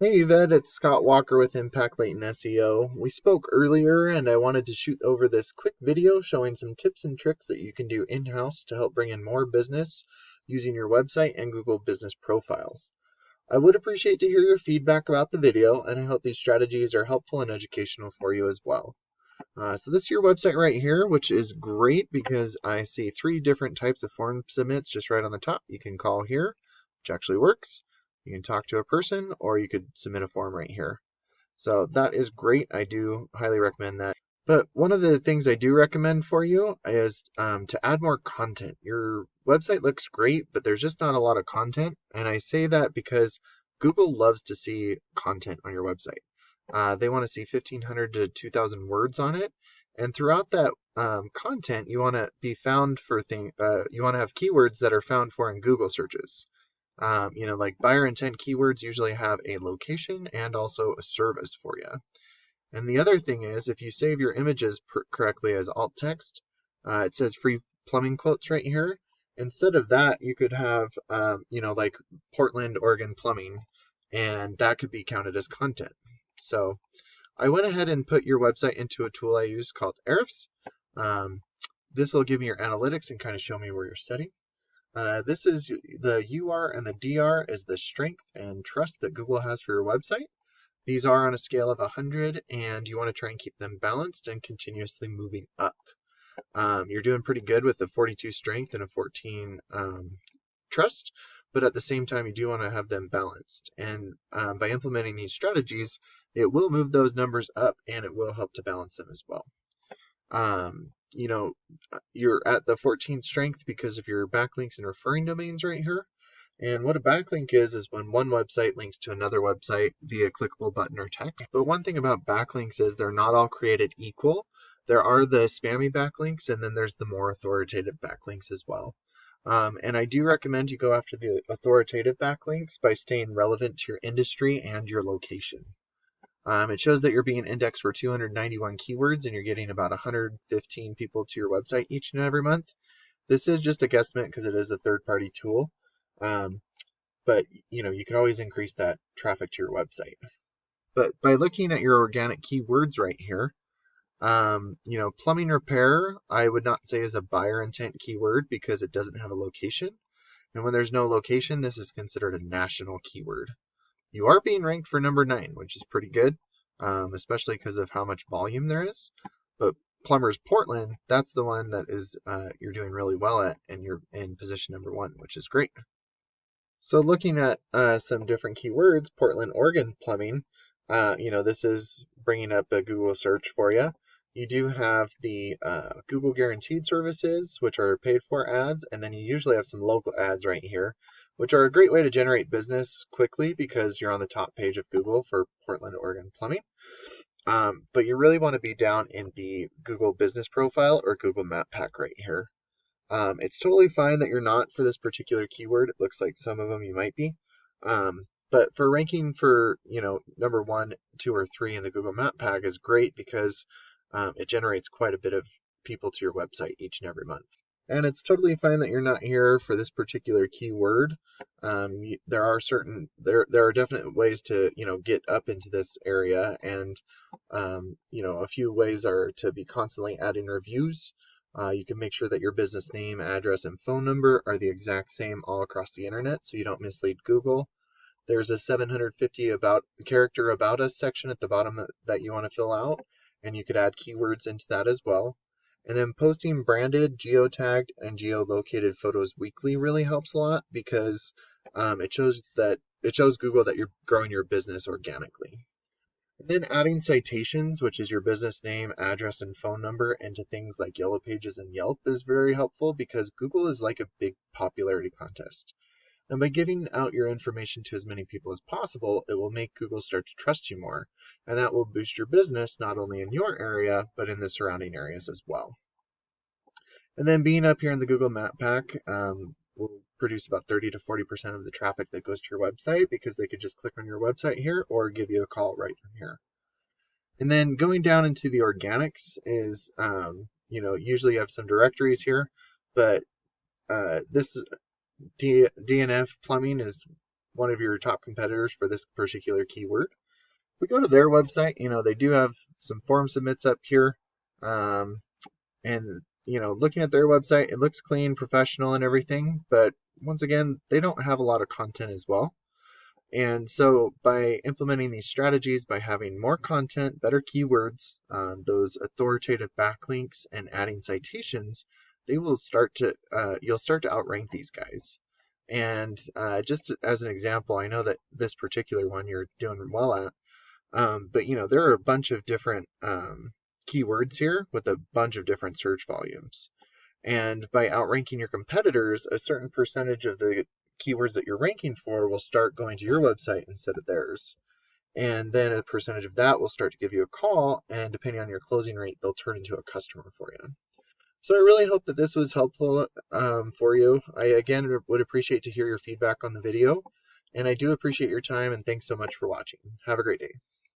Hey Yvette, it's Scott Walker with Impact Latent SEO. We spoke earlier and I wanted to shoot over this quick video showing some tips and tricks that you can do in-house to help bring in more business using your website and Google business profiles. I would appreciate to hear your feedback about the video, and I hope these strategies are helpful and educational for you as well. So this is your website right here, which is great because I see 3 different types of form submits just right on the top. You can call here, which actually works. You can talk to a person, or you could submit a form right here. So that is great. I do highly recommend that. But one of the things I do recommend for you is to add more content. Your website looks great, but there's just not a lot of content. And I say that because Google loves to see content on your website. They want to see 1,500 to 2,000 words on it. And throughout that content, you want to be found for you want to have keywords that are found for in Google searches. Like buyer intent keywords usually have a location and also a service for you. And the other thing is, if you save your images correctly as alt text, it says free plumbing quotes right here. Instead of that, you could have, like Portland, Oregon plumbing, and that could be counted as content. So I went ahead and put your website into a tool I use called Ahrefs. This will give me your analytics and kind of show me where you're studying. This is the UR and the DR is the strength and trust that Google has for your website. These are on a scale of 100, and you want to try and keep them balanced and continuously moving up. You're doing pretty good with the 42 strength and a 14 trust, but at the same time, you do want to have them balanced. And by implementing these strategies, it will move those numbers up and it will help to balance them as well. You're at the 14 strength because of your backlinks and referring domains right here. And what a backlink is when one website links to another website via clickable button or text. But one thing about backlinks is they're not all created equal. There are the spammy backlinks, and then there's the more authoritative backlinks as well. And I do recommend you go after the authoritative backlinks by staying relevant to your industry and your location. It shows that you're being indexed for 291 keywords and you're getting about 115 people to your website each and every month. This is just a guesstimate because it is a third-party tool. But you can always increase that traffic to your website. But by looking at your organic keywords right here, plumbing repair, I would not say is a buyer intent keyword because it doesn't have a location. And when there's no location, this is considered a national keyword. You are being ranked for number 9, which is pretty good, especially because of how much volume there is. But Plumbers Portland, that's the one that is you're doing really well at, and you're in position number 1, which is great. So looking at some different keywords, Portland, Oregon plumbing, this is bringing up a Google search for you. You do have the Google guaranteed services, which are paid for ads, and then you usually have some local ads right here, which are a great way to generate business quickly because you're on the top page of Google for Portland, Oregon plumbing. But you really want to be down in the Google business profile or Google Map Pack right here. It's totally fine that you're not for this particular keyword. It looks like some of them you might be. But for ranking for, number 1, 2, or 3 in the Google Map Pack is great because it generates quite a bit of people to your website each and every month. And it's totally fine that you're not here for this particular keyword. There are definite ways to, get up into this area. And, a few ways are to be constantly adding reviews. You can make sure that your business name, address, and phone number are the exact same all across the internet so you don't mislead Google. There's a 750 character about us section at the bottom that you want to fill out, and you could add keywords into that as well. And then posting branded, geotagged, and geolocated photos weekly really helps a lot because it shows Google that you're growing your business organically. And then adding citations, which is your business name, address, and phone number, into things like Yellow Pages and Yelp is very helpful because Google is like a big popularity contest. And by giving out your information to as many people as possible, it will make Google start to trust you more. And that will boost your business not only in your area, but in the surrounding areas as well. And then being up here in the Google Map Pack will produce about 30 to 40% of the traffic that goes to your website because they could just click on your website here or give you a call right from here. And then going down into the organics is, usually you have some directories here, but this DNF plumbing is one of your top competitors for this particular keyword. We go to their website, they do have some form submits up here. And looking at their website, it looks clean, professional, and everything. But once again, they don't have a lot of content as well. And so by implementing these strategies, by having more content, better keywords, those authoritative backlinks, and adding citations, you'll start to outrank these guys. And just as an example, I know that this particular one you're doing well at, but there are a bunch of different keywords here with a bunch of different search volumes. And by outranking your competitors, a certain percentage of the keywords that you're ranking for will start going to your website instead of theirs. And then a percentage of that will start to give you a call, and depending on your closing rate, they'll turn into a customer for you. So I really hope that this was helpful for you. I, again, would appreciate to hear your feedback on the video, and I do appreciate your time, and thanks so much for watching. Have a great day.